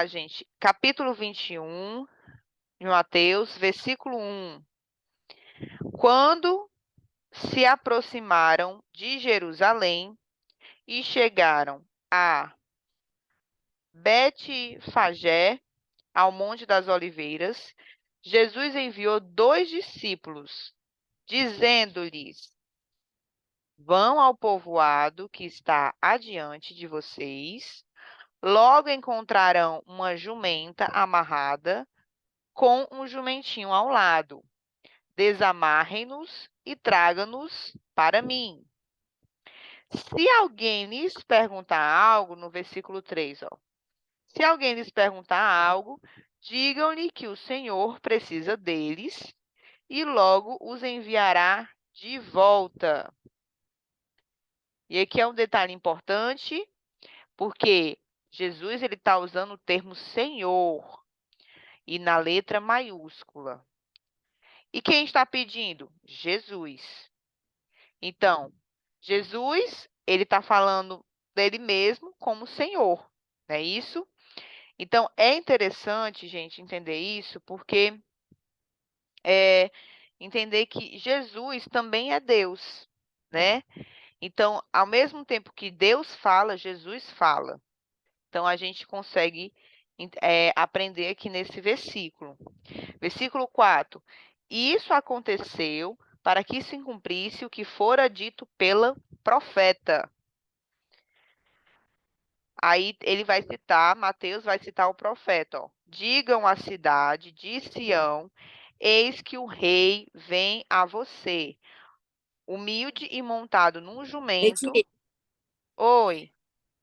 lá, gente. Capítulo 21 de Mateus, versículo 1. Quando se aproximaram de Jerusalém e chegaram a Betfagé, ao Monte das Oliveiras, Jesus enviou 2 discípulos, dizendo-lhes: Vão ao povoado que está adiante de vocês. Logo encontrarão uma jumenta amarrada com um jumentinho ao lado. Desamarrem-nos e tragam-nos para mim. Se alguém lhes perguntar algo, no versículo 3, ó. Se alguém lhes perguntar algo, digam-lhe que o Senhor precisa deles e logo os enviará de volta. E aqui é um detalhe importante, porque Jesus ele está usando o termo Senhor e na letra maiúscula. E quem está pedindo? Jesus. Então, Jesus ele está falando dele mesmo como Senhor, não é isso? Então, é interessante, gente, entender isso, porque entender que Jesus também é Deus, né? Então, ao mesmo tempo que Deus fala, Jesus fala. Então, a gente consegue aprender aqui nesse versículo. Versículo 4. Isso aconteceu para que se cumprisse o que fora dito pela profeta. Aí ele vai citar, Mateus vai citar o profeta, ó. Digam à cidade de Sião, eis que o rei vem a você, humilde e montado num jumento. Esse Oi.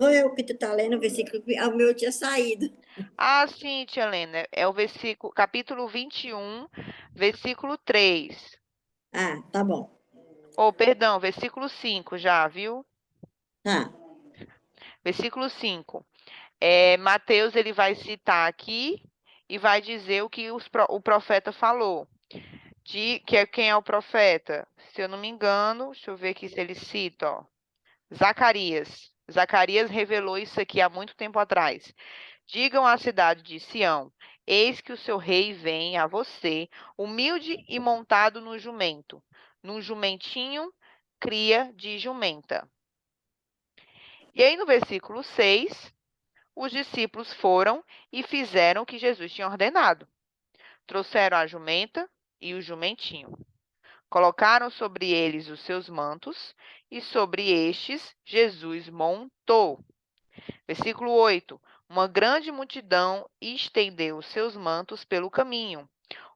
não é o que tu tá lendo, o versículo que o meu tinha saído. Ah, sim, tia Helena, é o versículo, capítulo 21, versículo 3. Ah, tá bom. Oh, perdão, versículo 5 já, viu? Ah, Versículo 5. Mateus ele vai citar aqui e vai dizer o que o profeta falou. Quem é o profeta? Se eu não me engano, deixa eu ver aqui se ele cita, ó. Zacarias. Zacarias revelou isso aqui há muito tempo atrás. Digam à cidade de Sião: Eis que o seu rei vem a você, humilde e montado no jumento, num jumentinho, cria de jumenta. E aí no versículo 6, os discípulos foram e fizeram o que Jesus tinha ordenado. Trouxeram a jumenta e o jumentinho. Colocaram sobre eles os seus mantos e sobre estes Jesus montou. Versículo 8. Uma grande multidão estendeu os seus mantos pelo caminho.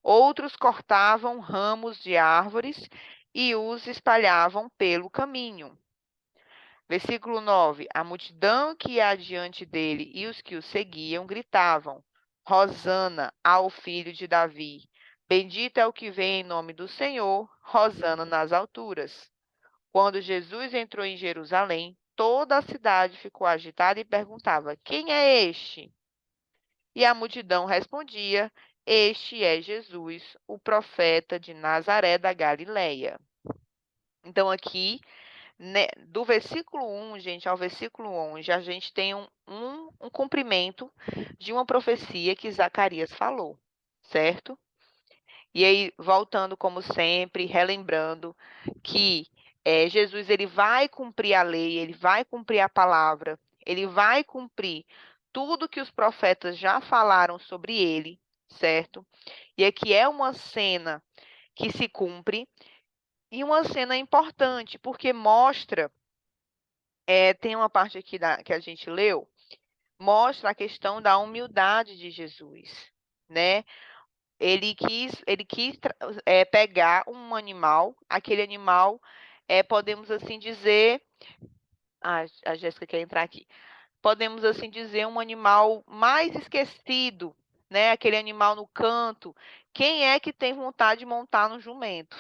Outros cortavam ramos de árvores e os espalhavam pelo caminho. Versículo 9. A multidão que ia adiante dele e os que o seguiam gritavam: Hosana ao filho de Davi. Bendito é o que vem em nome do Senhor, Hosana nas alturas. Quando Jesus entrou em Jerusalém, toda a cidade ficou agitada e perguntava: Quem é este? E a multidão respondia: Este é Jesus, o profeta de Nazaré da Galileia. Então, aqui, né, do versículo 1, gente, ao versículo 11, a gente tem um cumprimento de uma profecia que Zacarias falou, certo? E aí, voltando como sempre, relembrando que Jesus ele vai cumprir a lei, ele vai cumprir a palavra, ele vai cumprir tudo que os profetas já falaram sobre ele, certo? E aqui é uma cena que se cumpre e uma cena importante, porque mostra, tem uma parte aqui que a gente leu, mostra a questão da humildade de Jesus, né? Ele quis pegar um animal, aquele animal, podemos assim dizer, a Jéssica quer entrar aqui, podemos assim dizer, um animal mais esquecido, né? Aquele animal no canto. Quem é que tem vontade de montar no jumento?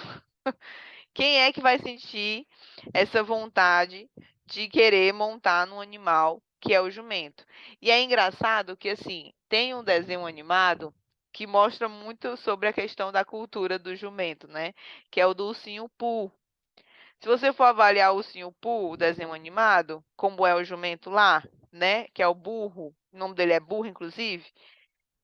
Quem é que vai sentir essa vontade de querer montar num animal que é o jumento? E é engraçado que, assim, tem um desenho animado que mostra muito sobre a questão da cultura do jumento, né? Que é o do Ursinho Pooh. Se você for avaliar o Ursinho Pooh, o desenho animado, como é o jumento lá, né? Que é o burro. o nome dele é burro, inclusive,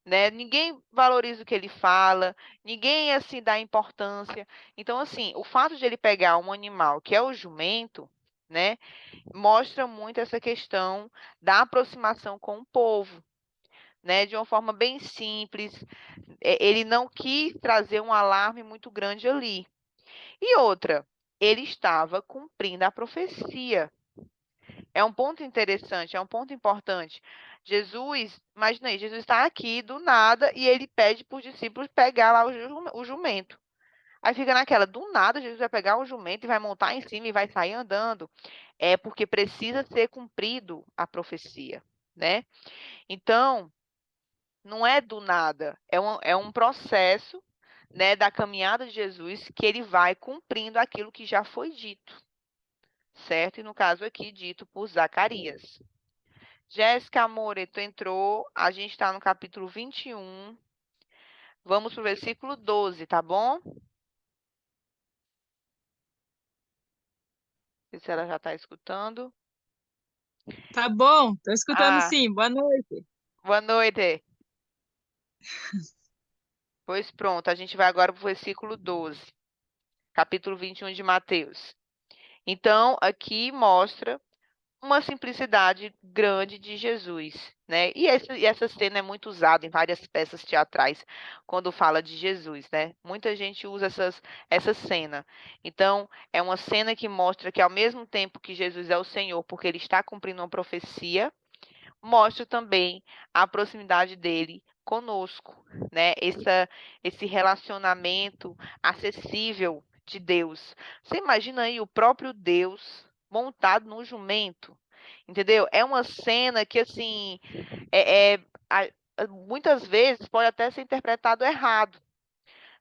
né? Ninguém valoriza o que ele fala, ninguém assim dá importância. Então, assim, o fato de ele pegar um animal que é o jumento, né, mostra muito essa questão da aproximação com o povo, né, de uma forma bem simples. Ele não quis trazer um alarme muito grande ali. E outra, ele estava cumprindo a profecia. É um ponto interessante, é um ponto importante. Jesus, imagina aí, Jesus está aqui do nada e ele pede para os discípulos pegar lá o jumento. Aí fica naquela, do nada Jesus vai pegar o jumento e vai montar em cima e vai sair andando. É porque precisa ser cumprido a profecia, né? Então, não é do nada, é um processo, né, da caminhada de Jesus que ele vai cumprindo aquilo que já foi dito, certo? E no caso aqui, dito por Zacarias. Jéssica Moreto entrou, a gente está no capítulo 21. Vamos para o versículo 12, tá bom? Não sei se ela já está escutando. Tá bom, tô escutando Ah, sim. Boa noite. boa noite. Pois pronto, a gente vai agora para o versículo 12, capítulo 21 de Mateus. Então, aqui mostra uma simplicidade grande de Jesus, né? E essa cena é muito usada em várias peças teatrais quando fala de Jesus, né? Muita gente usa essa cena. Então, é uma cena que mostra que ao mesmo tempo que Jesus é o Senhor, porque ele está cumprindo uma profecia, mostra também a proximidade dele conosco, né? Esse relacionamento acessível de Deus. Você imagina aí o próprio Deus montado num jumento, entendeu? É uma cena que, assim, muitas vezes pode até ser interpretado errado,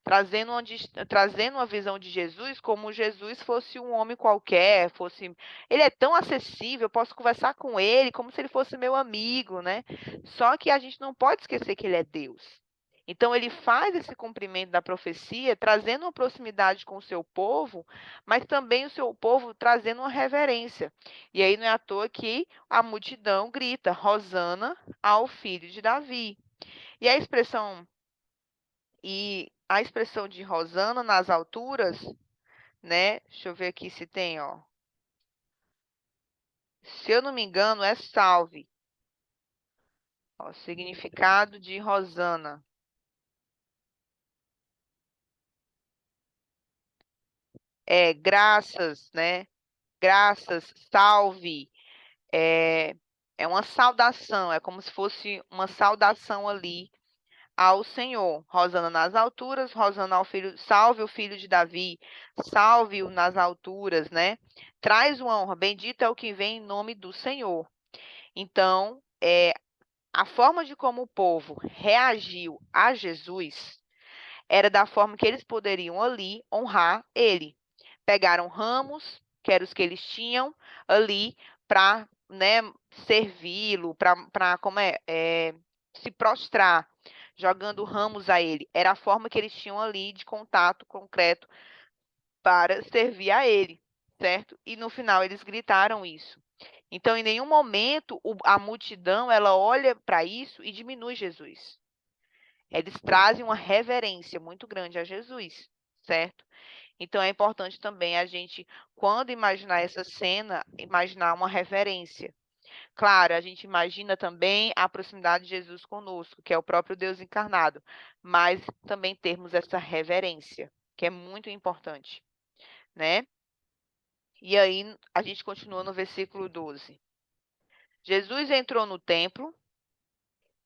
trazendo uma visão de Jesus como Jesus fosse um homem qualquer, ele é tão acessível, eu posso conversar com ele como se ele fosse meu amigo, né? Só que a gente não pode esquecer que ele é Deus. Então ele faz esse cumprimento da profecia, trazendo uma proximidade com o seu povo, mas também o seu povo trazendo uma reverência. E aí não é à toa que a multidão grita: Hosana ao filho de Davi. E a expressão de Rosana nas alturas, né? Deixa eu ver aqui se tem, ó. Se eu não me engano, é salve. Ó, significado de Rosana. É graças, né? Graças, salve. É, é uma saudação, é como se fosse uma saudação ali ao Senhor. Rosana nas alturas, Rosana ao filho, salve o filho de Davi, salve-o nas alturas, né? Traz uma honra, bendito é o que vem em nome do Senhor. Então, a forma de como o povo reagiu a Jesus era da forma que eles poderiam ali honrar ele. Pegaram ramos, que eram os que eles tinham ali, para, né, servi-lo, para como se prostrar, jogando ramos a ele. Era a forma que eles tinham ali de contato concreto para servir a ele, certo? E no final eles gritaram isso. Então, em nenhum momento a multidão ela olha para isso e diminui Jesus. Eles trazem uma reverência muito grande a Jesus, certo? Então é importante também a gente, quando imaginar essa cena, imaginar uma reverência. Claro, a gente imagina também a proximidade de Jesus conosco, que é o próprio Deus encarnado, mas também termos essa reverência, que é muito importante, né? E aí a gente continua no versículo 12. Jesus entrou no templo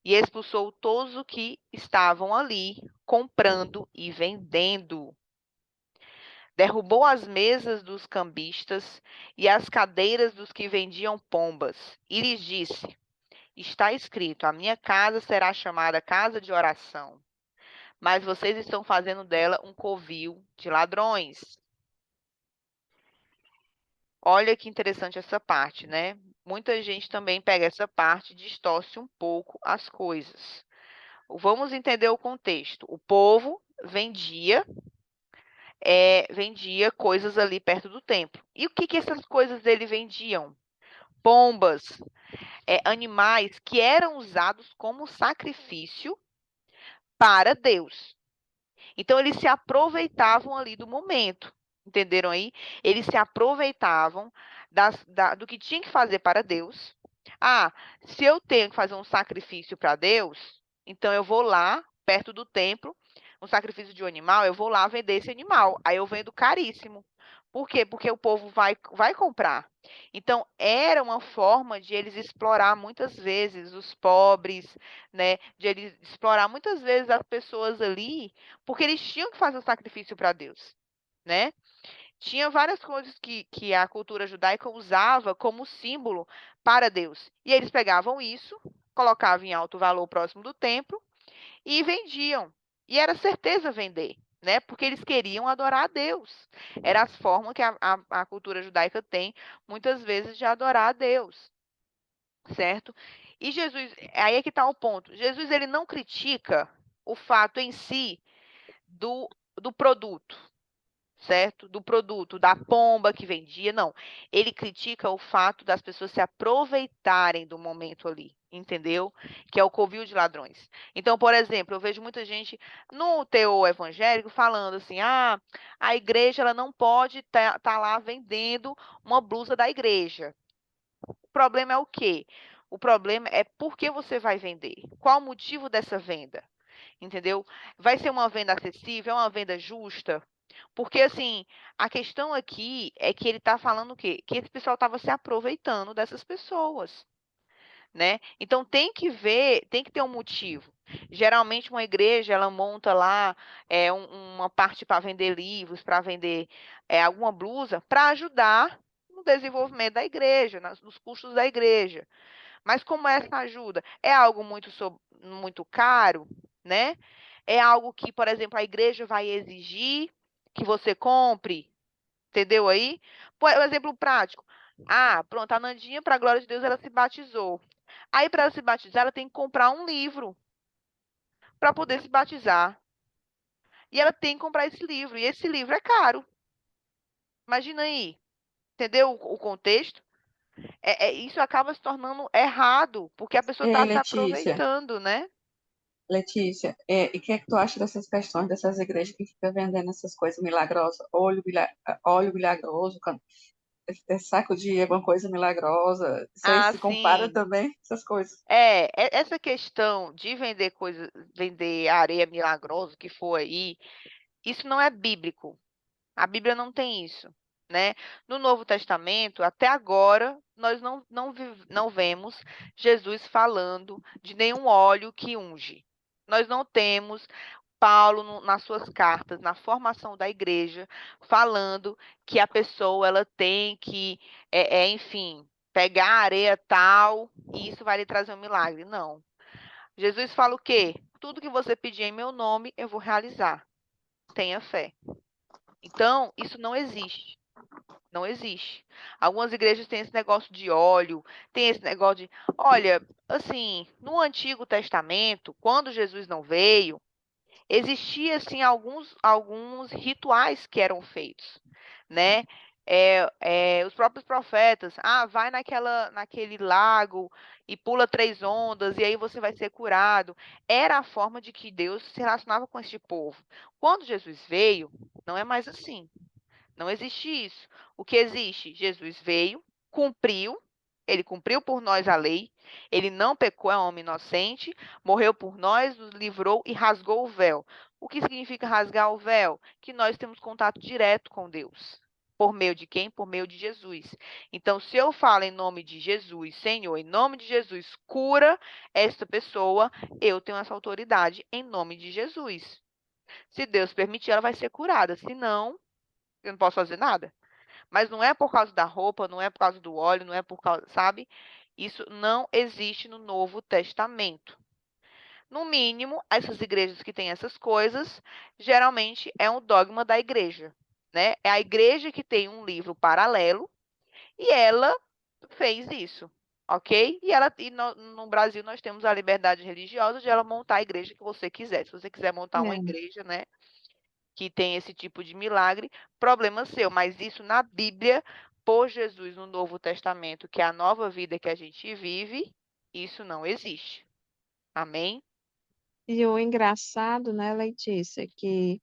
e expulsou todos os que estavam ali comprando e vendendo. Derrubou as mesas dos cambistas e as cadeiras dos que vendiam pombas, e lhes disse: Está escrito: A minha casa será chamada casa de oração, mas vocês estão fazendo dela um covil de ladrões. Olha que interessante essa parte, né? Muita gente também pega essa parte e distorce um pouco as coisas. Vamos entender o contexto. O povo vendia coisas ali perto do templo. E o que essas coisas dele vendiam? Pombas. animais que eram usados como sacrifício para Deus. Então, eles se aproveitavam ali do momento, entenderam aí? Eles se aproveitavam do que tinha que fazer para Deus. Ah, se eu tenho que fazer um sacrifício para Deus, então eu vou lá, perto do templo, um sacrifício de um animal, eu vou lá vender esse animal. Aí eu vendo caríssimo. Por quê? Porque o povo vai comprar. Então, era uma forma de eles explorar muitas vezes os pobres, né? De eles explorar muitas vezes as pessoas ali, porque eles tinham que fazer o sacrifício para Deus, né? Tinha várias coisas que a cultura judaica usava como símbolo para Deus. E eles pegavam isso, colocavam em alto valor próximo do templo e vendiam. E era certeza vender, né? Porque eles queriam adorar a Deus. Era as formas que a cultura judaica tem, muitas vezes, de adorar a Deus, certo? E Jesus, aí é que está o ponto. Jesus, ele não critica o fato em si do produto, certo? Do produto, da pomba que vendia, não. Ele critica o fato das pessoas se aproveitarem do momento ali, entendeu? Que é o covil de ladrões. Então, por exemplo, eu vejo muita gente no teor evangélico falando assim: ah, a igreja ela não pode estar lá vendendo uma blusa da igreja. O problema é o quê? O problema é por que você vai vender. Qual o motivo dessa venda? Entendeu? Vai ser uma venda acessível, é uma venda justa? Porque, assim, a questão aqui é que ele está falando o quê? Que esse pessoal estava se aproveitando dessas pessoas, né? Então, tem que ver, tem que ter um motivo. Geralmente, uma igreja, ela monta lá uma parte para vender livros, para vender alguma blusa, para ajudar no desenvolvimento da igreja, nos custos da igreja. Mas como essa ajuda é algo muito caro, né? É algo que, por exemplo, a igreja vai exigir que você compre, entendeu aí? Por exemplo prático. Ah, pronto, a Nandinha, para a glória de Deus, ela se batizou. Aí, para ela se batizar, ela tem que comprar um livro para poder se batizar. E ela tem que comprar esse livro. E esse livro é caro. Imagina aí. Entendeu o contexto? Isso acaba se tornando errado, porque a pessoa está se Letícia, aproveitando, né? Letícia, e o que é que tu acha dessas questões dessas igrejas que ficam vendendo essas coisas milagrosas? Óleo milagroso, saco de alguma coisa milagrosa. Isso aí Ah, se compara sim. também, essas coisas. Essa questão de vender coisas, vender areia milagrosa que for aí, isso não é bíblico. A Bíblia não tem isso, né? No Novo Testamento, até agora, nós não vemos Jesus falando de nenhum óleo que unge. Nós não temos Paulo, nas suas cartas, na formação da igreja, falando que a pessoa ela tem que, enfim, pegar a areia tal e isso vai lhe trazer um milagre. Não. Jesus fala o quê? Tudo que você pedir em meu nome, eu vou realizar. Tenha fé. Então, isso não existe. Não existe. Algumas igrejas têm esse negócio de óleo, tem esse negócio de. Olha, assim, no Antigo Testamento, quando Jesus não veio, existia assim alguns rituais que eram feitos, né? Os próprios profetas, vai naquele lago e pula 3 ondas e aí você vai ser curado. Era a forma de que Deus se relacionava com este povo. Quando Jesus veio, não é mais assim. Não existe isso. O que existe? Jesus veio, cumpriu, ele cumpriu por nós a lei, ele não pecou, é um homem inocente, morreu por nós, nos livrou e rasgou o véu. O que significa rasgar o véu? Que nós temos contato direto com Deus. Por meio de quem? Por meio de Jesus. Então, se eu falo em nome de Jesus, Senhor, em nome de Jesus, cura esta pessoa, eu tenho essa autoridade em nome de Jesus. Se Deus permitir, ela vai ser curada. Se não, eu não posso fazer nada. Mas não é por causa da roupa, não é por causa do óleo, não é por causa, sabe? Isso não existe no Novo Testamento. No mínimo, essas igrejas que têm essas coisas, geralmente é um dogma da igreja, né? É a igreja que tem um livro paralelo e ela fez isso, ok? No Brasil nós temos a liberdade religiosa de ela montar a igreja que você quiser. Se você quiser montar uma É. igreja, né? Que tem esse tipo de milagre, problema seu, mas isso na Bíblia por Jesus no Novo Testamento, que é a nova vida que a gente vive, isso não existe. Amém? E o engraçado, né, Letícia, que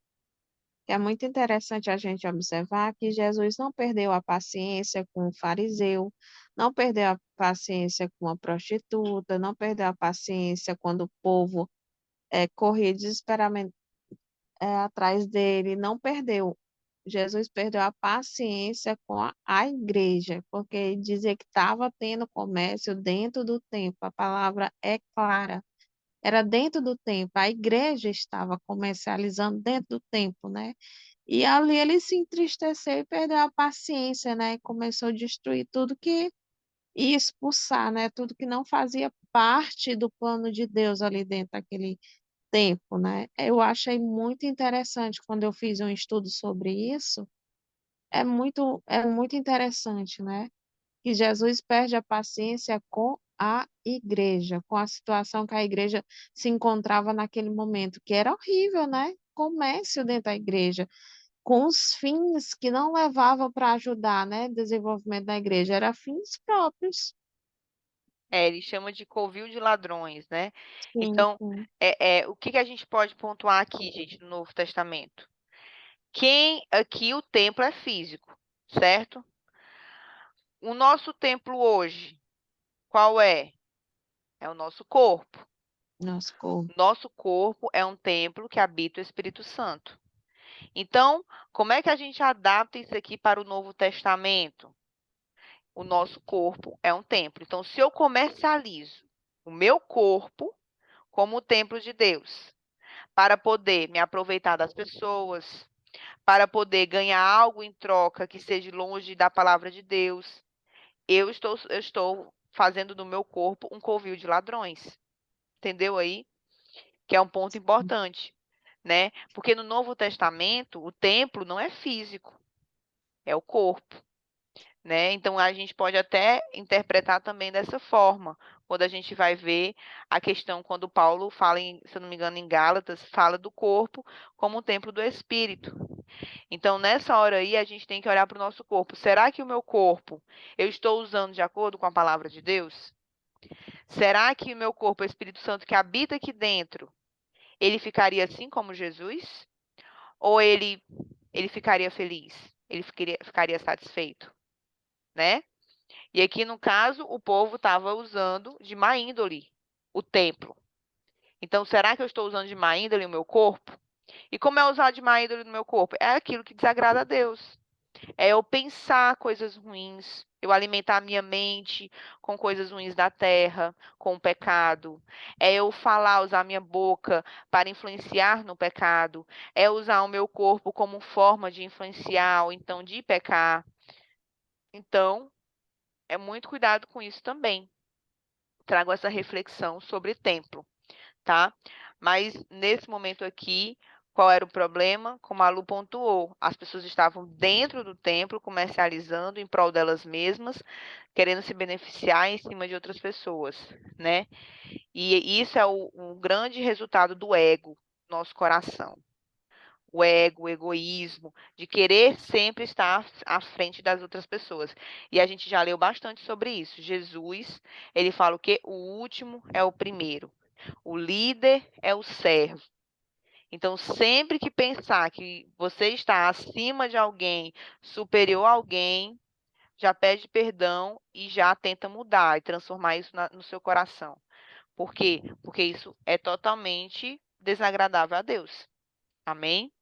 é muito interessante a gente observar que Jesus não perdeu a paciência com o fariseu, não perdeu a paciência com a prostituta, não perdeu a paciência quando o povo corria desesperadamente atrás dele, não perdeu. Jesus perdeu a paciência com a igreja, porque ele dizia que estava tendo comércio dentro do templo. A palavra é clara. Era dentro do templo. A igreja estava comercializando dentro do templo, né? E ali ele se entristeceu e perdeu a paciência, né? E começou a destruir tudo que e expulsar, né? Tudo que não fazia parte do plano de Deus ali dentro daquele tempo, né? Eu achei muito interessante quando eu fiz um estudo sobre isso. É muito interessante, né? Que Jesus perde a paciência com a igreja, com a situação que a igreja se encontrava naquele momento, que era horrível, né? Comércio dentro da igreja, com os fins que não levavam para ajudar, né? Desenvolvimento da igreja, era fins próprios. Ele chama de covil de ladrões, né? Sim, Então, sim. o que a gente pode pontuar aqui, gente, no Novo Testamento? Aqui o templo é físico, certo? O nosso templo hoje, qual é? É o nosso corpo. Nosso corpo. Nosso corpo é um templo que habita o Espírito Santo. Então, como é que a gente adapta isso aqui para o Novo Testamento? O nosso corpo é um templo. Então, se eu comercializo o meu corpo como o templo de Deus, para poder me aproveitar das pessoas, para poder ganhar algo em troca que seja longe da palavra de Deus, eu estou fazendo do meu corpo um covil de ladrões. Entendeu aí? Que é um ponto importante, né? Porque no Novo Testamento, o templo não é físico, é o corpo, né? Então a gente pode até interpretar também dessa forma, quando a gente vai ver a questão quando Paulo fala, se eu não me engano, em Gálatas, fala do corpo como um templo do Espírito. Então, nessa hora aí, a gente tem que olhar para o nosso corpo. Será que o meu corpo eu estou usando de acordo com a palavra de Deus? Será que o meu corpo, o Espírito Santo que habita aqui dentro, ele ficaria assim como Jesus? Ou ele ficaria feliz? Ele ficaria satisfeito, né? E aqui, no caso, o povo estava usando de má índole o templo. Então, será que eu estou usando de má índole o meu corpo? E como é usar de má índole no meu corpo? É aquilo que desagrada a Deus. É eu pensar coisas ruins, eu alimentar a minha mente com coisas ruins da terra, com o pecado. É eu falar, usar a minha boca para influenciar no pecado. É usar o meu corpo como forma de influenciar ou então de pecar. Então, é muito cuidado com isso também. Trago essa reflexão sobre templo, tá? Mas nesse momento aqui, qual era o problema? Como a Lu pontuou, as pessoas estavam dentro do templo comercializando em prol delas mesmas, querendo se beneficiar em cima de outras pessoas, né? E isso é o grande resultado do ego, nosso coração. O ego, o egoísmo, de querer sempre estar à frente das outras pessoas. E a gente já leu bastante sobre isso. Jesus, ele fala o quê? O último é o primeiro. O líder é o servo. Então, sempre que pensar que você está acima de alguém, superior a alguém, já pede perdão e já tenta mudar e transformar isso no seu coração. Por quê? Porque isso é totalmente desagradável a Deus. Amém?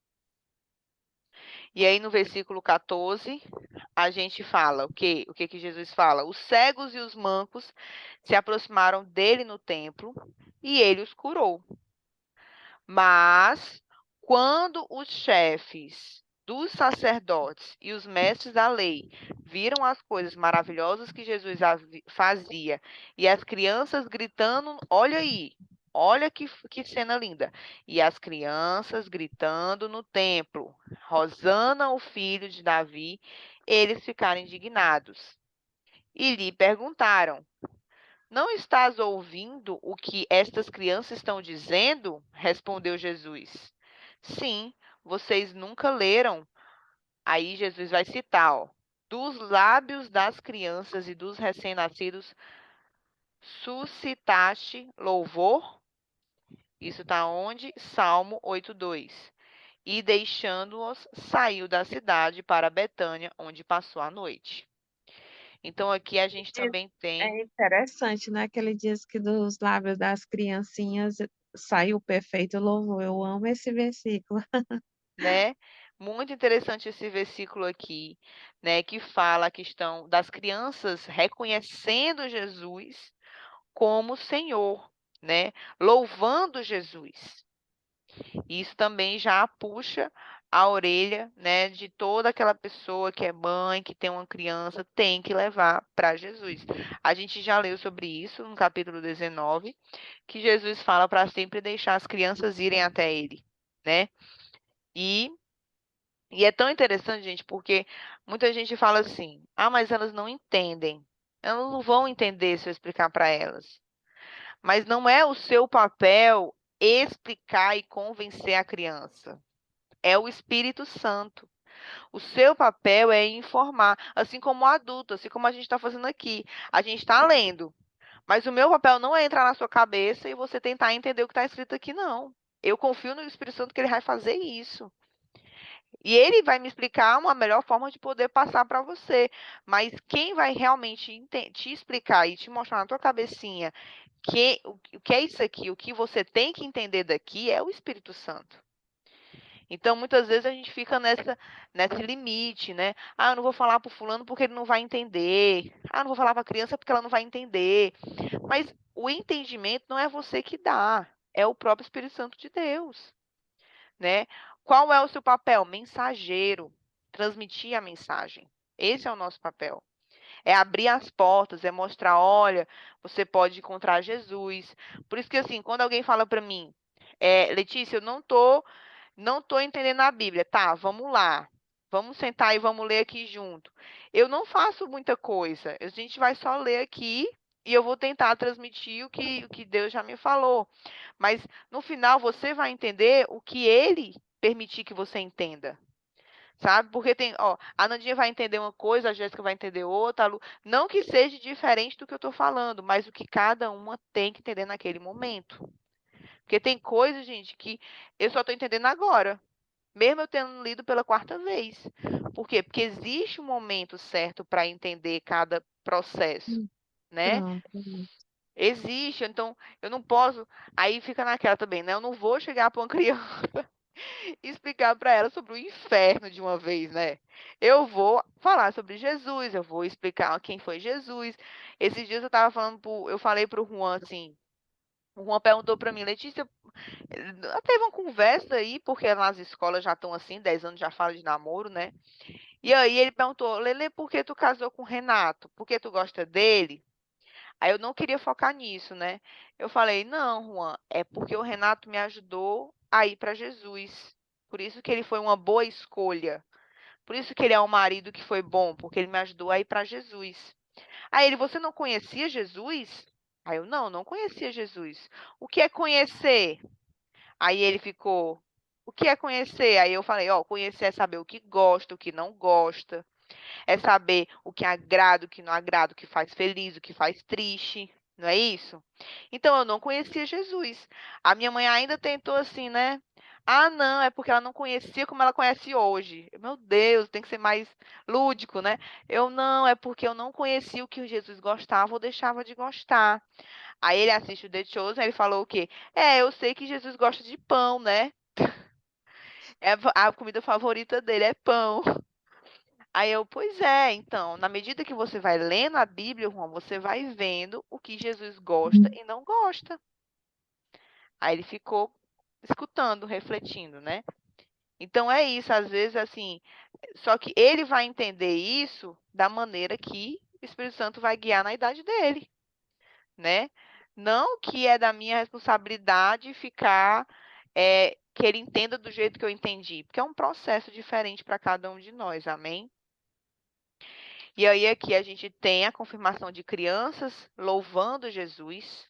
E aí, no versículo 14, a gente fala o quê? O que que Jesus fala? Os cegos e os mancos se aproximaram dele no templo e ele os curou. Mas, quando os chefes dos sacerdotes e os mestres da lei viram as coisas maravilhosas que Jesus fazia e as crianças gritando, olha aí, olha que cena linda. E as crianças gritando no templo, Hosana, o filho de Davi, eles ficaram indignados e lhe perguntaram: não estás ouvindo o que estas crianças estão dizendo? Respondeu Jesus. Sim, vocês nunca leram. Aí Jesus vai citar, ó. dos lábios das crianças e dos recém-nascidos suscitaste louvor. Isso está onde? Salmo 8:2. E deixando-os, saiu da cidade para Betânia, onde passou a noite. Então aqui a gente também tem, É interessante, né? Que ele diz que dos lábios das criancinhas saiu o perfeito louvor. Eu amo esse versículo. né? Muito interessante esse versículo aqui, né? Que fala a questão das crianças reconhecendo Jesus como Senhor, né? Louvando Jesus. Isso também já puxa a orelha, né, de toda aquela pessoa que é mãe, que tem uma criança, tem que levar para Jesus. A gente já leu sobre isso no capítulo 19, que Jesus fala para sempre deixar as crianças irem até ele, né? E é tão interessante, gente, porque muita gente fala assim: "Ah, mas elas não entendem". Elas não vão entender se eu explicar para elas. Mas não é o seu papel explicar e convencer a criança. É o Espírito Santo. O seu papel é informar, assim como o adulto, assim como a gente está fazendo aqui. A gente está lendo, mas o meu papel não é entrar na sua cabeça e você tentar entender o que está escrito aqui, não. Eu confio no Espírito Santo que ele vai fazer isso. E ele vai me explicar uma melhor forma de poder passar para você. Mas quem vai realmente te explicar e te mostrar na tua cabecinha o que é isso aqui, o que você tem que entender daqui é o Espírito Santo. Então, muitas vezes a gente fica nesse limite, né? Ah, eu não vou falar para o fulano porque ele não vai entender. Ah, eu não vou falar para a criança porque ela não vai entender. Mas o entendimento não é você que dá, é o próprio Espírito Santo de Deus, né? Qual é o seu papel? Mensageiro, transmitir a mensagem. Esse é o nosso papel. É abrir as portas, é mostrar, olha, você pode encontrar Jesus. Por isso que assim, quando alguém fala para mim, Letícia, eu não tô entendendo a Bíblia. Tá, vamos lá. Vamos sentar e vamos ler aqui junto. Eu não faço muita coisa. A gente vai só ler aqui e eu vou tentar transmitir o que Deus já me falou. Mas no final você vai entender o que ele permitir que você entenda. Sabe? Porque tem, ó, a Nandinha vai entender uma coisa, a Jéssica vai entender outra, a Lu, não que seja diferente do que eu estou falando, mas o que cada uma tem que entender naquele momento. Porque tem coisas, gente, que eu só estou entendendo agora, mesmo eu tendo lido pela quarta vez. Por quê? Porque existe um momento certo para entender cada processo, né? Pronto. Existe, então eu não posso. Aí fica naquela também, né? Eu não vou chegar para uma criança e explicar para ela sobre o inferno de uma vez, né? Eu vou falar sobre Jesus, eu vou explicar quem foi Jesus. Esses dias eu tava falando, eu falei pro Juan assim. O Juan perguntou para mim, Letícia, teve uma conversa aí, porque nas escolas já estão assim, 10 anos já fala de namoro, né? E aí ele perguntou, Lele, por que tu casou com o Renato? Por que tu gosta dele? Aí eu não queria focar nisso, né? Eu falei, não, Juan, é porque o Renato me ajudou a ir para Jesus. Por isso que ele foi uma boa escolha. Por isso que ele é um marido que foi bom, porque ele me ajudou a ir para Jesus. Aí ele, você não conhecia Jesus? Aí eu, não conhecia Jesus. O que é conhecer? Aí ele ficou, o que é conhecer? Aí eu falei, ó, conhecer é saber o que gosta, o que não gosta, é saber o que agrada, o que não agrada, o que faz feliz, o que faz triste, não é isso? Então eu não conhecia Jesus. A minha mãe ainda tentou assim, né? Ah, não, é porque ela não conhecia como ela conhece hoje. Meu Deus, tem que ser mais lúdico, né? Eu não, é porque eu não conhecia o que Jesus gostava ou deixava de gostar. Aí ele assiste o The Chosen, ele falou o quê? Eu sei que Jesus gosta de pão, né? A comida favorita dele é pão. Aí eu, pois é, então, na medida que você vai lendo a Bíblia, Juan, você vai vendo o que Jesus gosta e não gosta. Aí ele ficou escutando, refletindo, né? Então é isso, às vezes assim, só que ele vai entender isso da maneira que o Espírito Santo vai guiar na idade dele, né? Não que é da minha responsabilidade ficar que ele entenda do jeito que eu entendi, porque é um processo diferente para cada um de nós, amém? E aí aqui a gente tem a confirmação de crianças louvando Jesus,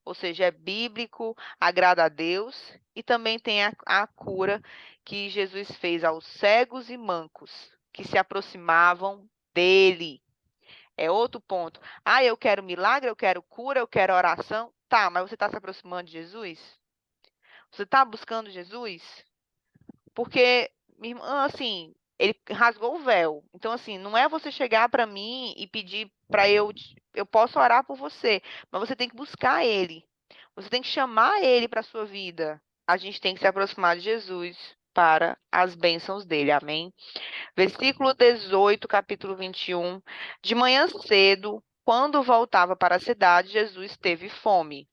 ou seja, é bíblico, agrada a Deus, e também tem a cura que Jesus fez aos cegos e mancos, que se aproximavam dele. É outro ponto. Ah, eu quero milagre, eu quero cura, eu quero oração. Tá, mas você está se aproximando de Jesus? Você está buscando Jesus? Porque, minha irmã, assim, ele rasgou o véu. Então, assim, não é você chegar para mim e pedir para eu posso orar por você, mas você tem que buscar ele. Você tem que chamar ele para sua vida. A gente tem que se aproximar de Jesus para as bênçãos dele. Amém? Versículo 18, capítulo 21. De manhã cedo, quando voltava para a cidade, Jesus teve fome.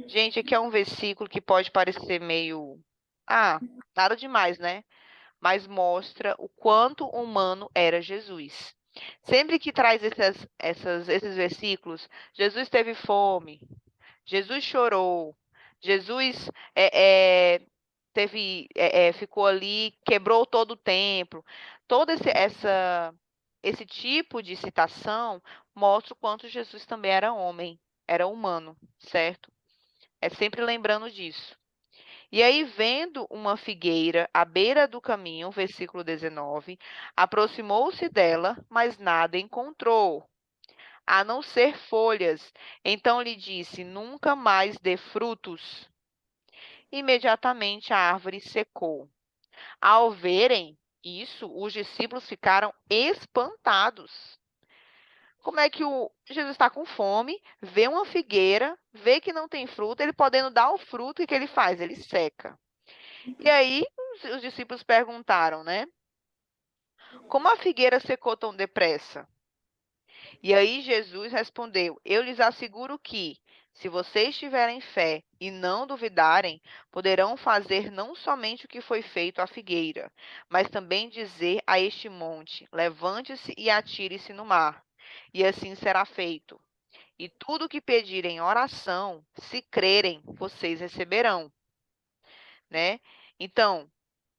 Gente, aqui é um versículo que pode parecer meio. Ah, nada demais, né? Mas mostra o quanto humano era Jesus. Sempre que traz esses versículos, Jesus teve fome, Jesus chorou, Jesus ficou ali, quebrou todo o templo. Todo esse tipo de citação mostra o quanto Jesus também era homem, era humano, certo? É sempre lembrando disso. E aí, vendo uma figueira à beira do caminho, versículo 19, aproximou-se dela, mas nada encontrou, a não ser folhas. Então lhe disse: Nunca mais dê frutos. Imediatamente a árvore secou. Ao verem isso, os discípulos ficaram espantados. Como é que o Jesus está com fome, vê uma figueira, vê que não tem fruto, ele podendo dar o fruto, o que ele faz? Ele seca. E aí os discípulos perguntaram, né? Como a figueira secou tão depressa? E aí Jesus respondeu: Eu lhes asseguro que, se vocês tiverem fé e não duvidarem, poderão fazer não somente o que foi feito à figueira, mas também dizer a este monte: Levante-se e atire-se no mar. E assim será feito. E tudo o que pedirem em oração, se crerem, vocês receberão, né? Então,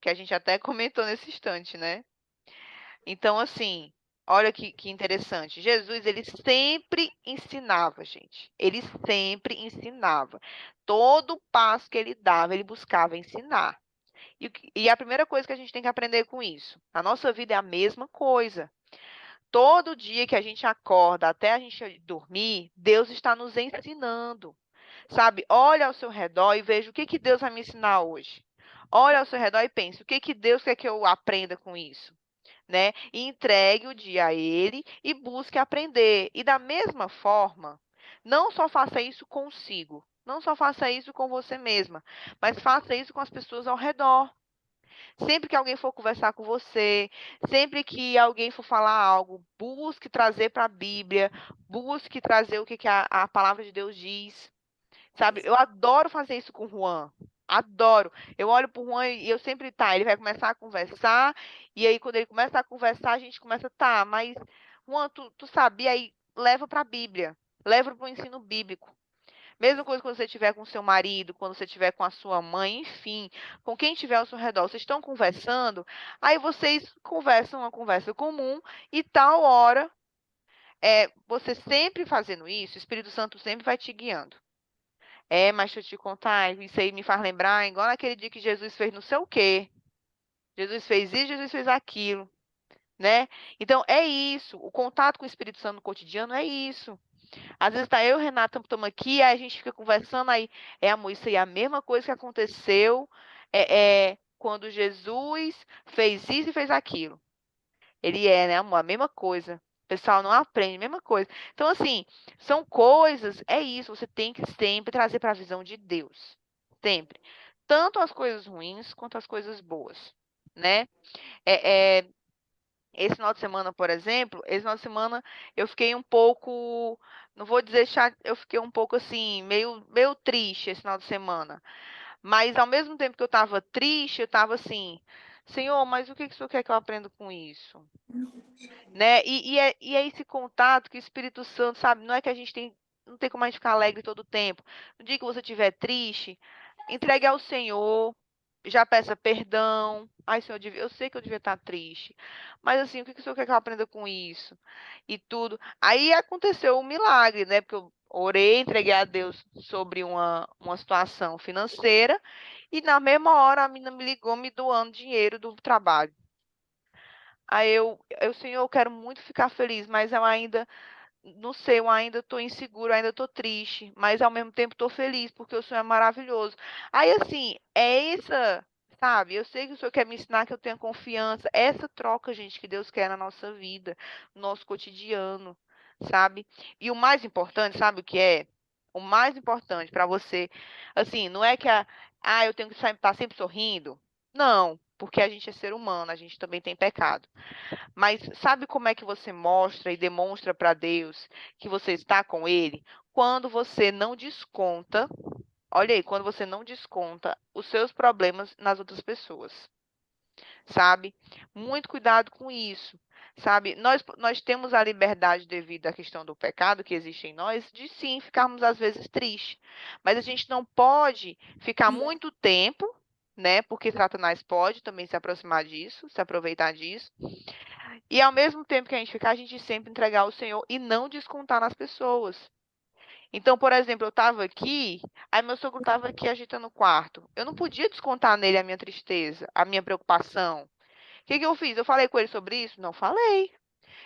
que a gente até comentou nesse instante, né? Então, assim, olha que interessante. Jesus, ele sempre ensinava, gente. Ele sempre ensinava. Todo passo que ele dava, ele buscava ensinar. E a primeira coisa que a gente tem que aprender com isso, a nossa vida é a mesma coisa. Todo dia que a gente acorda até a gente dormir, Deus está nos ensinando. Sabe? Olha ao seu redor e veja o que Deus vai me ensinar hoje. Olha ao seu redor e pense, o que Deus quer que eu aprenda com isso? Né? E entregue o dia a ele e busque aprender. E da mesma forma, não só faça isso consigo, não só faça isso com você mesma, mas faça isso com as pessoas ao redor. Sempre que alguém for conversar com você, sempre que alguém for falar algo, busque trazer para a Bíblia, busque trazer o que a palavra de Deus diz. Sabe, eu adoro fazer isso com o Juan. Adoro. Eu olho pro Juan e eu sempre, tá, ele vai começar a conversar, e aí quando ele começa a conversar, a gente começa, tá, mas Juan, tu sabia, aí leva para a Bíblia, leva para o ensino bíblico. Mesma coisa quando você estiver com seu marido, quando você estiver com a sua mãe, enfim, com quem estiver ao seu redor, vocês estão conversando, aí vocês conversam uma conversa comum e tal hora, você sempre fazendo isso, o Espírito Santo sempre vai te guiando. Mas deixa eu te contar, isso aí me faz lembrar, igual naquele dia que Jesus fez não sei o quê. Jesus fez isso, Jesus fez aquilo, né? Então, é isso. O contato com o Espírito Santo no cotidiano é isso. Às vezes tá eu e o Renato estamos aqui, aí a gente fica conversando, aí, amor, isso aí é a mesma coisa que aconteceu quando Jesus fez isso e fez aquilo. Ele né, amor? A mesma coisa. O pessoal não aprende, a mesma coisa. Então, assim, são coisas, é isso, você tem que sempre trazer para a visão de Deus. Sempre. Tanto as coisas ruins quanto as coisas boas, né? Esse final de semana, por exemplo, esse final de semana eu fiquei um pouco, não vou dizer chato, eu fiquei um pouco assim, meio triste esse final de semana. Mas ao mesmo tempo que eu estava triste, eu estava assim, Senhor, mas o que que o Senhor quer que eu aprenda com isso? Né? E é esse contato que o Espírito Santo, sabe, não é que a gente não tem como a gente ficar alegre todo o tempo. No dia que você estiver triste, entregue ao Senhor, já peça perdão. Ai, Senhor, eu sei que eu devia estar triste, mas assim, o que que o Senhor quer que eu aprenda com isso? E tudo. Aí aconteceu um milagre, né? Porque eu orei, entreguei a Deus sobre uma situação financeira, e na mesma hora a menina me ligou me doando dinheiro do trabalho. Aí Senhor, eu quero muito ficar feliz, mas eu ainda, não sei, eu ainda estou inseguro, ainda estou triste, mas ao mesmo tempo estou feliz, porque o Senhor é maravilhoso. Aí, assim, é essa, sabe? Eu sei que o Senhor quer me ensinar que eu tenha confiança. Essa troca, gente, que Deus quer na nossa vida, no nosso cotidiano, sabe? E o mais importante, sabe o que é? O mais importante para você, assim, não é que eu tenho que estar sempre sorrindo. Não, porque a gente é ser humano, a gente também tem pecado. Mas sabe como é que você mostra e demonstra para Deus que você está com Ele? Quando você não desconta, olha aí, quando você não desconta os seus problemas nas outras pessoas, sabe? Muito cuidado com isso, sabe? Nós temos a liberdade devido à questão do pecado que existe em nós, de sim ficarmos às vezes tristes, mas a gente não pode ficar muito tempo, né? Porque Satanás pode também se aproximar disso, se aproveitar disso. E ao mesmo tempo que a gente ficar, a gente sempre entregar ao Senhor e não descontar nas pessoas. Então, por exemplo, eu estava aqui, aí meu sogro estava aqui agitando o quarto. Eu não podia descontar nele a minha tristeza, a minha preocupação. O que que eu fiz? Eu falei com ele sobre isso? Não falei.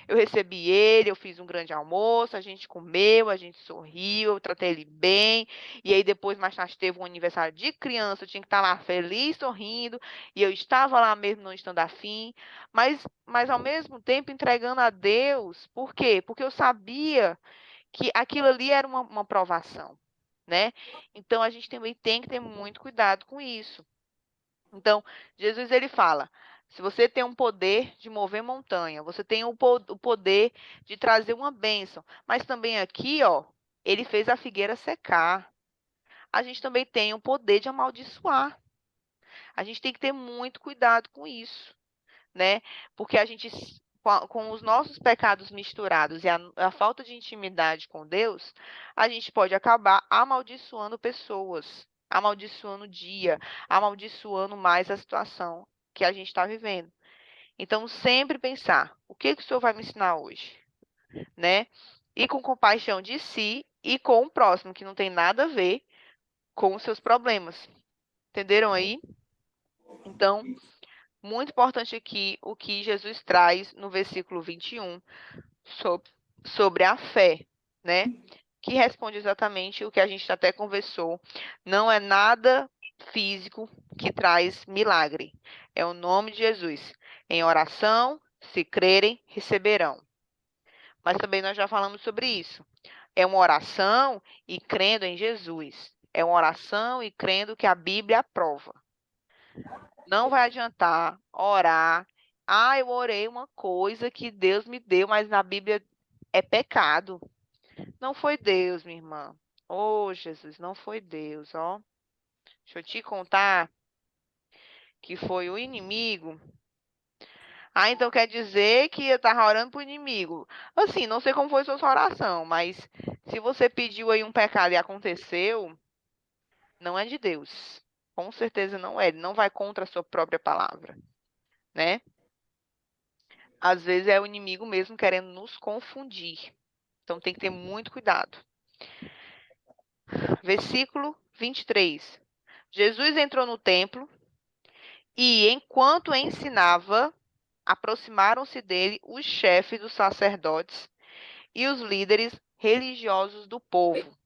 Eu recebi ele, eu fiz um grande almoço, a gente comeu, a gente sorriu, eu tratei ele bem. E aí depois, mais tarde, teve um aniversário de criança, eu tinha que estar lá feliz, sorrindo. E eu estava lá mesmo não estando afim. Mas ao mesmo tempo entregando a Deus. Por quê? Porque eu sabia que aquilo ali era uma provação, né? Então a gente também tem que ter muito cuidado com isso. Então, Jesus ele fala: se você tem um poder de mover montanha, você tem o poder de trazer uma bênção, mas também aqui, ó, ele fez a figueira secar. A gente também tem o poder de amaldiçoar. A gente tem que ter muito cuidado com isso, né? Porque a gente, com os nossos pecados misturados e a falta de intimidade com Deus, a gente pode acabar amaldiçoando pessoas, amaldiçoando o dia, amaldiçoando mais a situação que a gente está vivendo. Então, sempre pensar, o que que o Senhor vai me ensinar hoje, né? E com compaixão de si e com o próximo, que não tem nada a ver com os seus problemas. Entenderam aí? Então, muito importante aqui o que Jesus traz no versículo 21 sobre a fé, né? Que responde exatamente o que a gente até conversou. Não é nada físico que traz milagre. É o nome de Jesus. Em oração, se crerem, receberão. Mas também nós já falamos sobre isso. É uma oração e crendo em Jesus. É uma oração e crendo que a Bíblia aprova. Não vai adiantar orar. Eu orei uma coisa que Deus me deu, mas na Bíblia é pecado. Não foi Deus, minha irmã. Oh, Jesus, não foi Deus, ó. Deixa eu te contar que foi o inimigo. Então quer dizer que eu estava orando para o inimigo. Assim, não sei como foi sua oração, mas se você pediu aí um pecado e aconteceu, não é de Deus. Com certeza não é. Ele não vai contra a sua própria palavra, né? Às vezes é o inimigo mesmo querendo nos confundir. Então tem que ter muito cuidado. Versículo 23. Jesus entrou no templo e, enquanto ensinava, aproximaram-se dele os chefes dos sacerdotes e os líderes religiosos do povo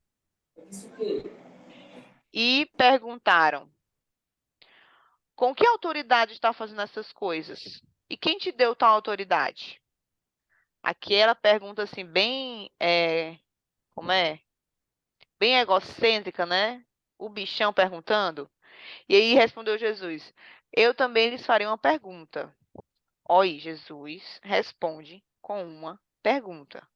e perguntaram: com que autoridade está fazendo essas coisas? E quem te deu tal autoridade? Aqui ela pergunta assim, bem, como é? Bem egocêntrica, né? O bichão perguntando. E aí respondeu Jesus: eu também lhes farei uma pergunta. Oi, Jesus responde com uma pergunta.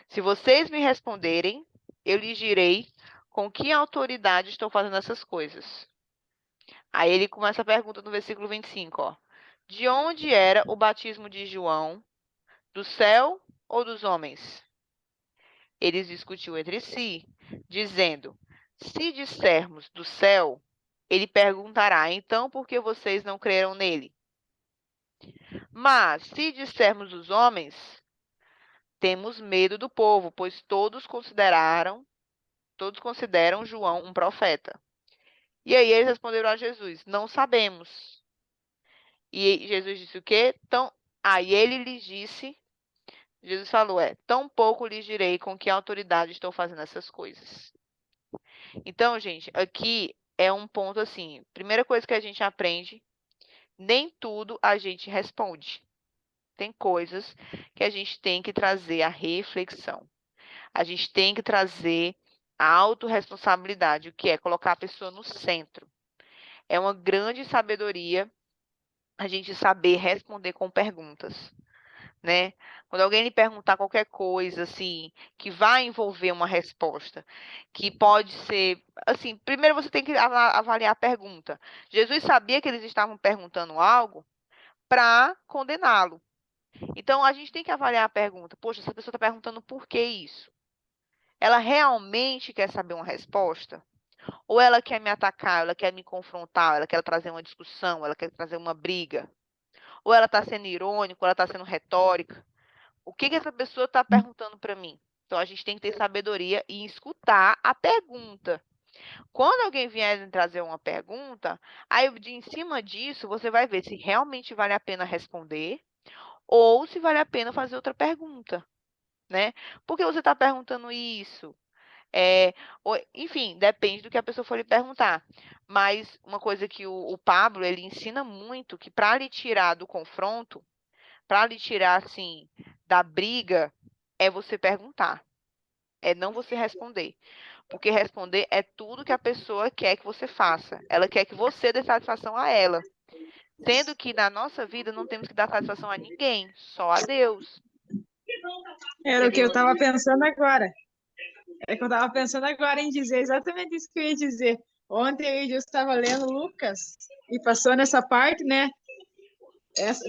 Se vocês me responderem, eu lhes direi com que autoridade estou fazendo essas coisas. Aí ele começa a pergunta no versículo 25, ó. De onde era o batismo de João? Do céu ou dos homens? Eles discutiam entre si, dizendo: se dissermos do céu, ele perguntará: então por que vocês não creram nele? Mas se dissermos dos homens, temos medo do povo, pois todos consideram João um profeta. E aí eles responderam a Jesus: não sabemos. E Jesus disse o quê? Aí ele lhes disse, Jesus falou, tão pouco lhes direi com que autoridade estou fazendo essas coisas. Então, gente, aqui é um ponto assim, primeira coisa que a gente aprende, nem tudo a gente responde. Tem coisas que a gente tem que trazer a reflexão. A gente tem que trazer a autorresponsabilidade, o que é colocar a pessoa no centro. É uma grande sabedoria a gente saber responder com perguntas, né? Quando alguém lhe perguntar qualquer coisa, assim, que vai envolver uma resposta, que pode ser, assim, primeiro você tem que avaliar a pergunta. Jesus sabia que eles estavam perguntando algo para condená-lo. Então, a gente tem que avaliar a pergunta. Poxa, essa pessoa está perguntando por que isso? Ela realmente quer saber uma resposta? Ou ela quer me atacar, ela quer me confrontar, ela quer trazer uma discussão, ela quer trazer uma briga? Ou ela está sendo irônica, ou ela está sendo retórica? O que essa pessoa está perguntando para mim? Então, a gente tem que ter sabedoria e escutar a pergunta. Quando alguém vier trazer uma pergunta, aí em cima disso, você vai ver se realmente vale a pena responder ou se vale a pena fazer outra pergunta, né? Por que você está perguntando isso? Enfim, depende do que a pessoa for lhe perguntar. Mas uma coisa que o Pablo, ele ensina muito, que para lhe tirar do confronto, para lhe tirar, assim, da briga, é você perguntar. É não você responder. Porque responder é tudo que a pessoa quer que você faça. Ela quer que você dê satisfação a ela. Sendo que na nossa vida não temos que dar satisfação a ninguém, só a Deus. Era o que eu Entendeu? estava pensando agora. É que eu estava pensando agora em dizer exatamente isso que eu ia dizer. Ontem eu estava lendo Lucas e passou nessa parte, né?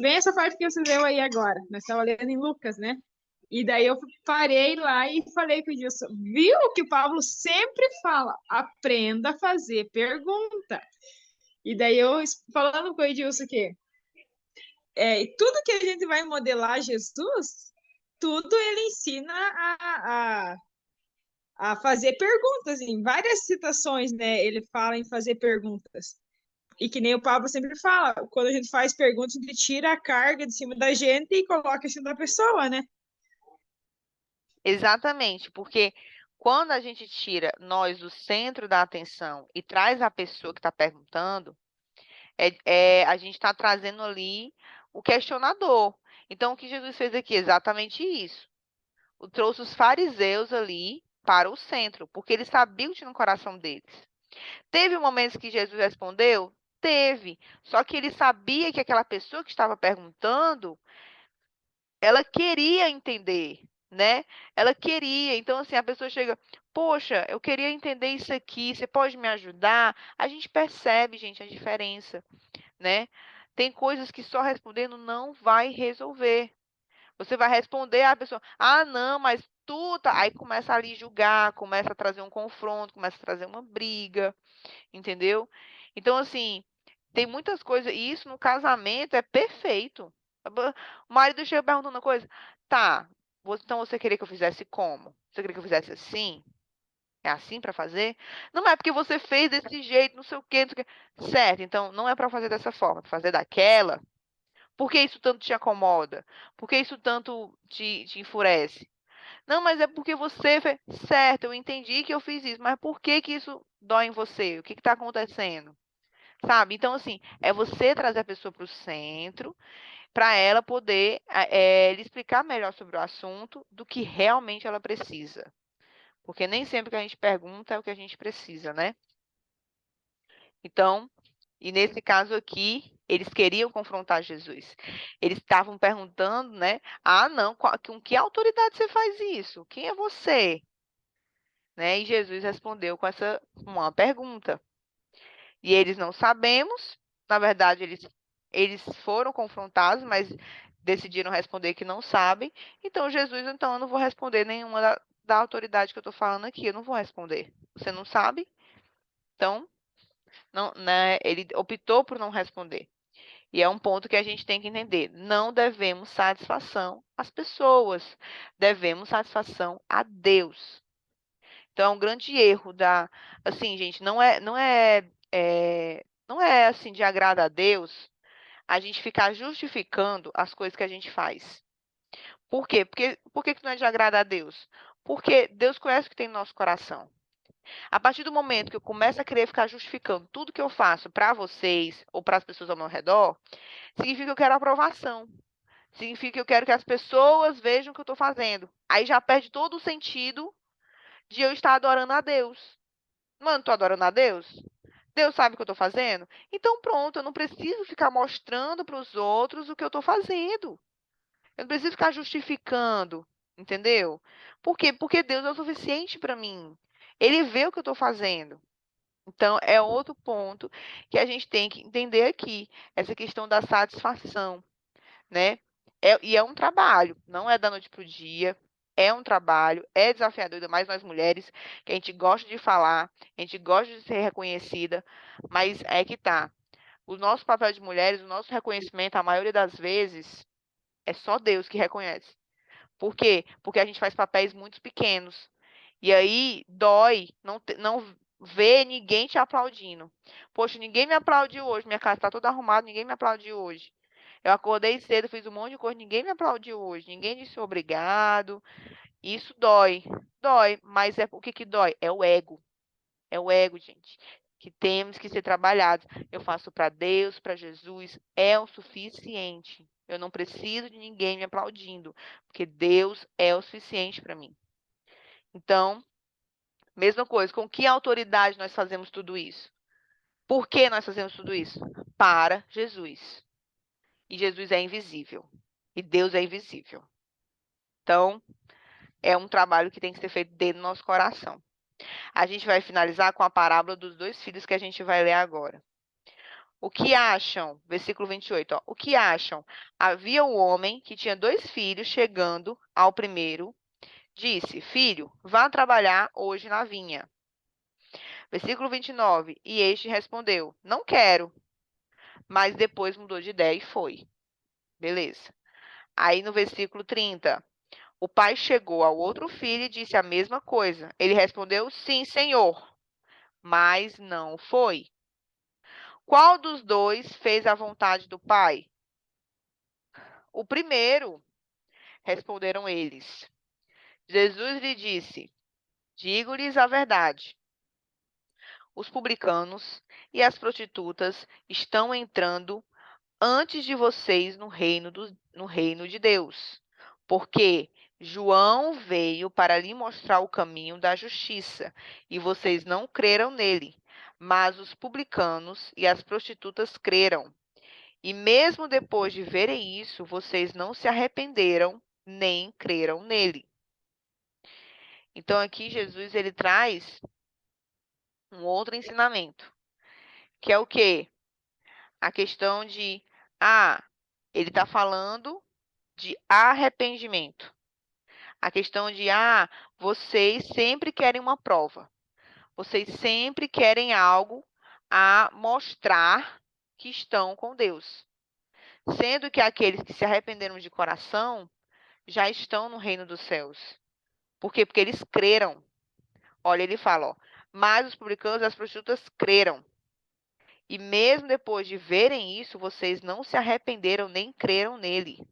Bem essa parte que você leu aí agora. Nós estávamos lendo em Lucas, né? E daí eu parei lá e falei com o Edilson, viu que o Pablo sempre fala, aprenda a fazer pergunta. E daí eu falando com o Edilson que tudo que a gente vai modelar Jesus, tudo ele ensina a fazer perguntas, em várias citações, né? Ele fala em fazer perguntas. E que nem o Pablo sempre fala, quando a gente faz perguntas, a gente tira a carga de cima da gente e coloca em cima da pessoa, né? Exatamente, porque quando a gente tira nós do centro da atenção e traz a pessoa que está perguntando, a gente está trazendo ali o questionador. Então, o que Jesus fez aqui? Exatamente isso. Trouxe os fariseus ali para o centro, porque ele sabia o que tinha no coração deles. Teve momentos que Jesus respondeu? Teve. Só que ele sabia que aquela pessoa que estava perguntando, ela queria entender, né? Ela queria. Então, assim, a pessoa chega, poxa, eu queria entender isso aqui, você pode me ajudar? A gente percebe, gente, a diferença, né? Tem coisas que só respondendo não vai resolver. Você vai responder a pessoa, ah, não, mas tu tá. Aí começa ali julgar, começa a trazer um confronto, começa a trazer uma briga, entendeu? Então, assim, tem muitas coisas, e isso no casamento é perfeito. O marido chega perguntando uma coisa, tá, então você queria que eu fizesse como? Você queria que eu fizesse assim? É assim para fazer? Não é porque você fez desse jeito, não sei o quê, não sei o quê. Certo, então não é para fazer dessa forma, é para fazer daquela. Por que isso tanto te acomoda? Por que isso tanto te enfurece? Não, mas é porque você fez. Certo, eu entendi que eu fiz isso, mas por que que isso dói em você? O que está acontecendo? Sabe? Então, assim, é você trazer a pessoa para o centro, para ela poder lhe explicar melhor sobre o assunto do que realmente ela precisa. Porque nem sempre o que a gente pergunta é o que a gente precisa, né? Então, e nesse caso aqui, eles queriam confrontar Jesus. Eles estavam perguntando, né? Ah, não, com que autoridade você faz isso? Quem é você? Né? E Jesus respondeu com uma pergunta. E eles não sabemos. Na verdade, eles foram confrontados, mas decidiram responder que não sabem. Então, Jesus, então, eu não vou responder nenhuma da autoridade que eu estou falando aqui. Eu não vou responder. Você não sabe? Então, não, né, ele optou por não responder. E é um ponto que a gente tem que entender. Não devemos satisfação às pessoas, devemos satisfação a Deus. Então, é um grande erro assim, gente, não é assim de agrado a Deus a gente ficar justificando as coisas que a gente faz. Por quê? Por que não é de agradar a Deus? Porque Deus conhece o que tem no nosso coração. A partir do momento que eu começo a querer ficar justificando tudo que eu faço para vocês ou para as pessoas ao meu redor, significa que eu quero aprovação. Significa que eu quero que as pessoas vejam o que eu estou fazendo. Aí já perde todo o sentido de eu estar adorando a Deus. Mano, estou adorando a Deus? Deus sabe o que eu estou fazendo? Então pronto, eu não preciso ficar mostrando para os outros o que eu estou fazendo. Eu não preciso ficar justificando, entendeu? Por quê? Porque Deus é o suficiente para mim. Ele vê o que eu estou fazendo. Então, é outro ponto que a gente tem que entender aqui, essa questão da satisfação, né? E é um trabalho, não é da noite para o dia, é um trabalho, é desafiador, ainda mais nós mulheres, que a gente gosta de falar, a gente gosta de ser reconhecida, mas é que tá. O nosso papel de mulheres, o nosso reconhecimento, a maioria das vezes, é só Deus que reconhece. Por quê? Porque a gente faz papéis muito pequenos. E aí dói não ver ninguém te aplaudindo. Poxa, ninguém me aplaudiu hoje. Minha casa está toda arrumada, ninguém me aplaudiu hoje. Eu acordei cedo, fiz um monte de coisa, ninguém me aplaudiu hoje. Ninguém disse obrigado. Isso dói. Dói, mas o que que dói? É o ego. É o ego, gente, que temos que ser trabalhados. Eu faço para Deus, para Jesus, é o suficiente. Eu não preciso de ninguém me aplaudindo, porque Deus é o suficiente para mim. Então, mesma coisa, com que autoridade nós fazemos tudo isso? Por que nós fazemos tudo isso? Para Jesus. E Jesus é invisível. E Deus é invisível. Então, é um trabalho que tem que ser feito dentro do nosso coração. A gente vai finalizar com a parábola dos 2 filhos que a gente vai ler agora. O que acham? Versículo 28. Ó, o que acham? Havia um homem que tinha 2 filhos. Chegando ao primeiro, disse: Filho, vá trabalhar hoje na vinha. Versículo 29. E este respondeu: Não quero. Mas depois mudou de ideia e foi. Beleza. Aí no versículo 30. O pai chegou ao outro filho e disse a mesma coisa. Ele respondeu: Sim, senhor. Mas não foi. Qual dos 2 fez a vontade do pai? O primeiro, responderam eles. Jesus lhe disse: Digo-lhes a verdade. Os publicanos e as prostitutas estão entrando antes de vocês no reino de Deus. Porque João veio para lhe mostrar o caminho da justiça, e vocês não creram nele. Mas os publicanos e as prostitutas creram. E mesmo depois de verem isso, vocês não se arrependeram nem creram nele. Então aqui Jesus ele traz um outro ensinamento, que é o quê? A questão de ele está falando de arrependimento. A questão de vocês sempre querem uma prova. Vocês sempre querem algo a mostrar que estão com Deus. Sendo que aqueles que se arrependeram de coração já estão no reino dos céus. Por quê? Porque eles creram. Olha, ele fala, ó, mas os publicanos e as prostitutas creram. E mesmo depois de verem isso, vocês não se arrependeram nem creram nele.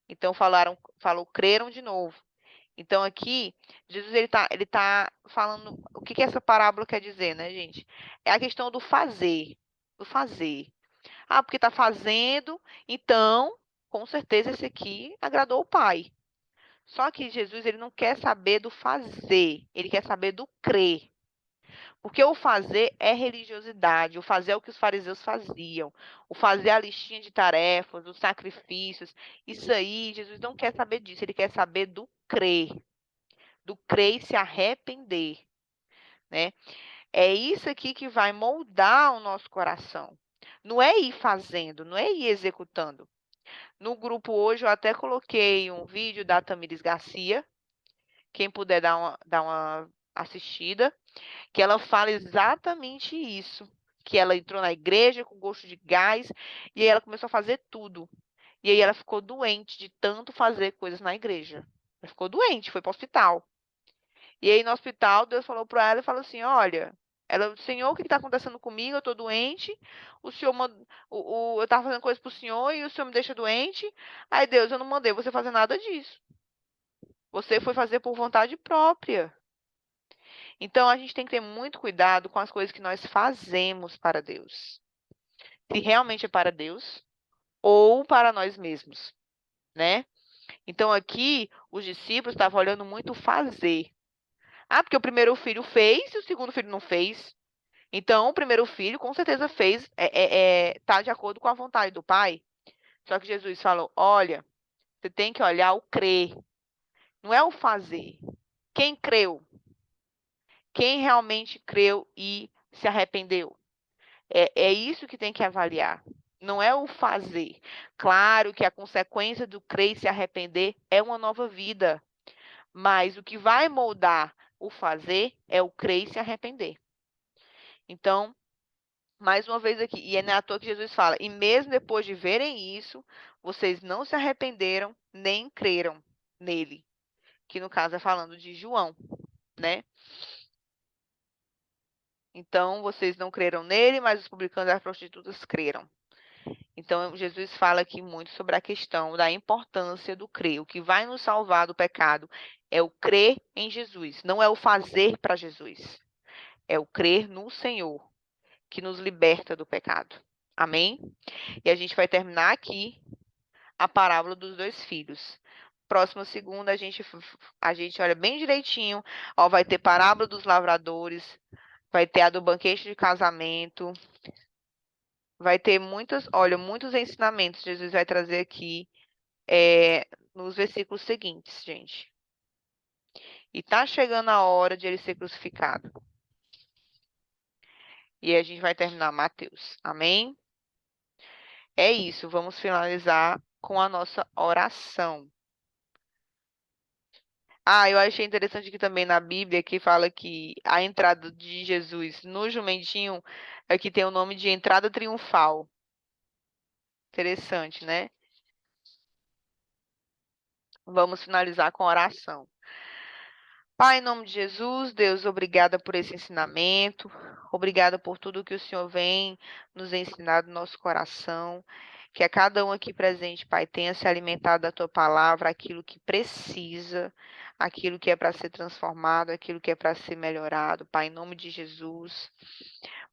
Então falou, creram de novo. Então aqui, Jesus ele tá falando, o que que essa parábola quer dizer, né, gente? É a questão do fazer, do fazer. Porque está fazendo, então, com certeza esse aqui agradou o Pai. Só que Jesus ele não quer saber do fazer, ele quer saber do crer. Porque o fazer é religiosidade, o fazer é o que os fariseus faziam, o fazer a listinha de tarefas, os sacrifícios. Isso aí, Jesus não quer saber disso, ele quer saber do crer e se arrepender, né? É isso aqui que vai moldar o nosso coração. Não é ir fazendo, não é ir executando. No grupo hoje eu até coloquei um vídeo da Tamires Garcia, quem puder dar uma assistida, que ela fala exatamente isso, que ela entrou na igreja com gosto de gás e aí ela começou a fazer tudo. E aí ela ficou doente de tanto fazer coisas na igreja. Ela ficou doente, foi para o hospital. E aí no hospital Deus falou para ela e falou assim, olha, Ela, Senhor, o que está acontecendo comigo? Eu estou doente. O Senhor, eu estava fazendo coisa para o Senhor e o Senhor me deixa doente. Aí, Deus, eu não mandei você fazer nada disso. Você foi fazer por vontade própria. Então, a gente tem que ter muito cuidado com as coisas que nós fazemos para Deus. Se realmente é para Deus ou para nós mesmos, né? Então, aqui, os discípulos estavam olhando muito o fazer. Ah, porque o primeiro filho fez e o segundo filho não fez. Então, o primeiro filho, com certeza, fez, tá de acordo com a vontade do pai. Só que Jesus falou, olha, você tem que olhar o crer. Não é o fazer. Quem creu? Quem realmente creu e se arrependeu? É isso que tem que avaliar. Não é o fazer. Claro que a consequência do crer e se arrepender é uma nova vida. Mas o que vai moldar o fazer é o crer e se arrepender. Então, mais uma vez aqui, e é na toa que Jesus fala, e mesmo depois de verem isso, vocês não se arrependeram nem creram nele. Que no caso é falando de João, né? Então, vocês não creram nele, mas os publicanos e as prostitutas creram. Então, Jesus fala aqui muito sobre a questão da importância do crer. O que vai nos salvar do pecado é o crer em Jesus, não é o fazer para Jesus. É o crer no Senhor, que nos liberta do pecado. Amém? E a gente vai terminar aqui a parábola dos 2 filhos. Próxima segunda, a gente olha bem direitinho. Ó, vai ter parábola dos lavradores, vai ter a do banquete de casamento, vai ter muitos ensinamentos que Jesus vai trazer aqui nos versículos seguintes, gente. E tá chegando a hora de ele ser crucificado. E a gente vai terminar Mateus. Amém? É isso, vamos finalizar com a nossa oração. Ah, eu achei interessante que também na Bíblia que fala que a entrada de Jesus no jumentinho aqui tem o nome de entrada triunfal. Interessante, né? Vamos finalizar com a oração. Pai, em nome de Jesus, Deus, obrigada por esse ensinamento. Obrigada por tudo que o Senhor vem nos ensinar no nosso coração. Que a cada um aqui presente, Pai, tenha se alimentado da Tua palavra, aquilo que precisa, aquilo que é para ser transformado, aquilo que é para ser melhorado. Pai, em nome de Jesus,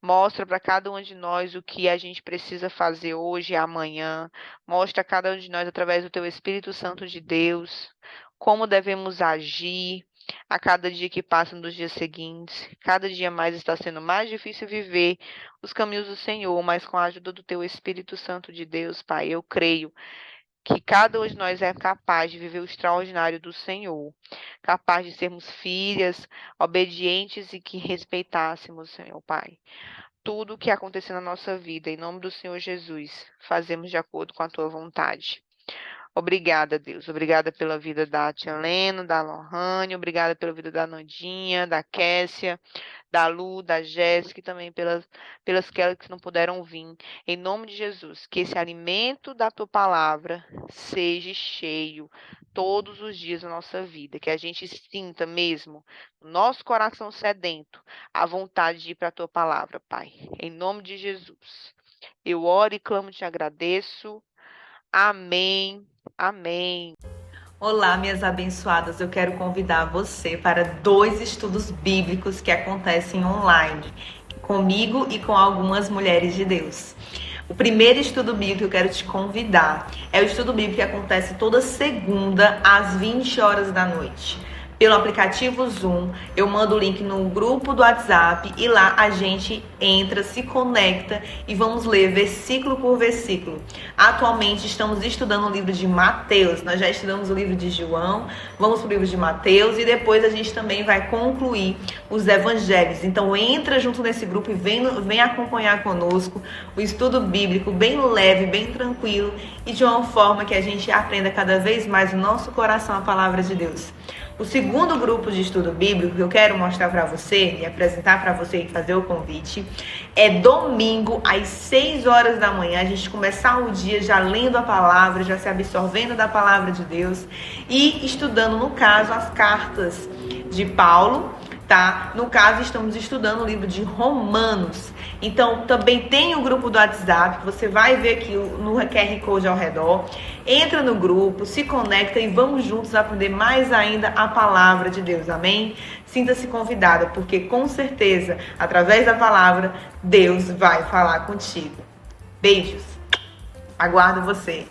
mostra para cada um de nós o que a gente precisa fazer hoje e amanhã. Mostra a cada um de nós, através do Teu Espírito Santo de Deus, como devemos agir a cada dia que passa nos dias seguintes. Cada dia mais está sendo mais difícil viver os caminhos do Senhor, mas com a ajuda do Teu Espírito Santo de Deus, Pai, eu creio que cada um de nós é capaz de viver o extraordinário do Senhor, capaz de sermos filhas, obedientes e que respeitássemos, Senhor, Pai. Tudo o que acontecer na nossa vida, em nome do Senhor Jesus, fazemos de acordo com a Tua vontade. Obrigada, Deus. Obrigada pela vida da Tia Helena, da Lohane. Obrigada pela vida da Nandinha, da Kessia, da Lu, da Jéssica e também pelas que não puderam vir. Em nome de Jesus, que esse alimento da Tua palavra seja cheio todos os dias da nossa vida. Que a gente sinta mesmo, no nosso coração sedento, a vontade de ir para a Tua palavra, Pai. Em nome de Jesus. Eu oro e clamo e te agradeço. Amém. Amém. Olá, minhas abençoadas. Eu quero convidar você para 2 estudos bíblicos que acontecem online, comigo e com algumas mulheres de Deus. O primeiro estudo bíblico que eu quero te convidar é o estudo bíblico que acontece toda segunda às 20 horas da noite. Pelo aplicativo Zoom, eu mando o link no grupo do WhatsApp e lá a gente entra, se conecta e vamos ler versículo por versículo. Atualmente estamos estudando o livro de Mateus, nós já estudamos o livro de João, vamos para o livro de Mateus e depois a gente também vai concluir os evangelhos. Então entra junto nesse grupo e vem acompanhar conosco o estudo bíblico bem leve, bem tranquilo e de uma forma que a gente aprenda cada vez mais no nosso coração a palavra de Deus. O segundo grupo de estudo bíblico que eu quero mostrar para você e apresentar para você e fazer o convite é domingo às 6 horas da manhã. A gente começar o dia já lendo a palavra, já se absorvendo da palavra de Deus e estudando, no caso, as cartas de Paulo, tá? No caso, estamos estudando o livro de Romanos. Então, também tem o grupo do WhatsApp, que você vai ver aqui no QR Code ao redor. Entra no grupo, se conecta e vamos juntos aprender mais ainda a palavra de Deus, amém? Sinta-se convidada, porque com certeza, através da palavra, Deus vai falar contigo. Beijos. Aguardo você.